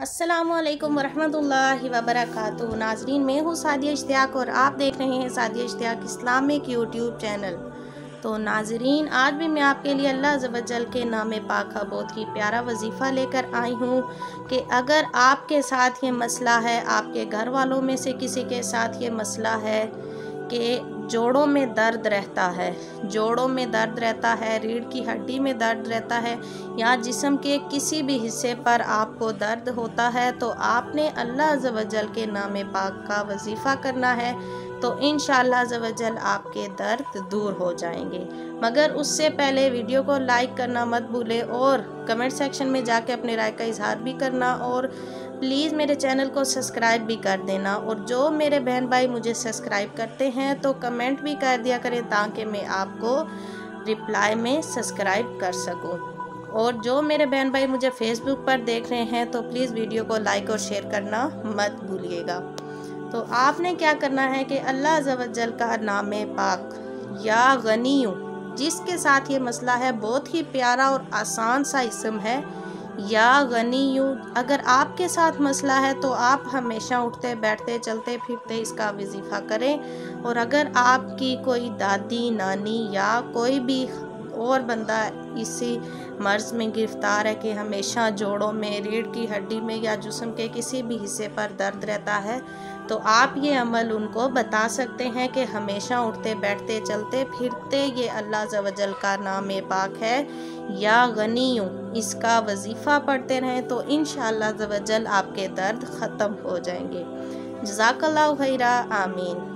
अस्सलामुअलैकुम वरहमतुल्लाहि वबरकातुहू। नाजरीन, मैं हूँ सादिया इश्तियाक और आप देख रहे हैं Sadia Ishtiaq Islamic YouTube channel. तो नाजरीन, आज भी मैं आपके लिए अल्लाह अज़्ज़ व जल के नाम पाक का बहुत ही प्यारा वजीफ़ा लेकर आई हूँ कि अगर आपके साथ ये मसला है, आपके घर वालों में से किसी के साथ ये मसला है कि जोड़ों में दर्द रहता है, जोड़ों में दर्द रहता है, रीढ़ की हड्डी में दर्द रहता है या जिस्म के किसी भी हिस्से पर आपको दर्द होता है, तो आपने अल्लाह अज़्ज़ व जल के नाम पाक का वजीफ़ा करना है। तो इंशाअल्लाह अज़्ज़ व जल आपके दर्द दूर हो जाएंगे। मगर उससे पहले वीडियो को लाइक करना मत भूलें और कमेंट सेक्शन में जाके अपने राय का इजहार भी करना और प्लीज़ मेरे चैनल को सब्सक्राइब भी कर देना। और जो मेरे बहन भाई मुझे सब्सक्राइब करते हैं तो कमेंट भी कर दिया करें ताकि मैं आपको रिप्लाई में सब्सक्राइब कर सकूं। और जो मेरे बहन भाई मुझे फेसबुक पर देख रहे हैं तो प्लीज़ वीडियो को लाइक और शेयर करना मत भूलिएगा। तो आपने क्या करना है कि अल्लाह अज़्ज़ व जल का नाम पाक या गनीयू, जिसके साथ ये मसला है, बहुत ही प्यारा और आसान सा इस्म है या गनीयू। अगर आपके साथ मसला है तो आप हमेशा उठते बैठते चलते फिरते इसका वजीफ़ा करें। और अगर आपकी कोई दादी नानी या कोई भी और बंदा इसी मर्ज़ में गिरफ़्तार है कि हमेशा जोड़ों में, रीढ़ की हड्डी में या जिस्म के किसी भी हिस्से पर दर्द रहता है, तो आप ये अमल उनको बता सकते हैं कि हमेशा उठते बैठते चलते फिरते ये अल्लाह अज़्ज़ व जल का नाम पाक है या गनीयू, इसका वजीफ़ा पढ़ते रहें तो इंशाअल्लाह अज़्ज़ व जल आपके दर्द ख़त्म हो जाएंगे। जज़ाकल्लाहु खैरा, आमीन।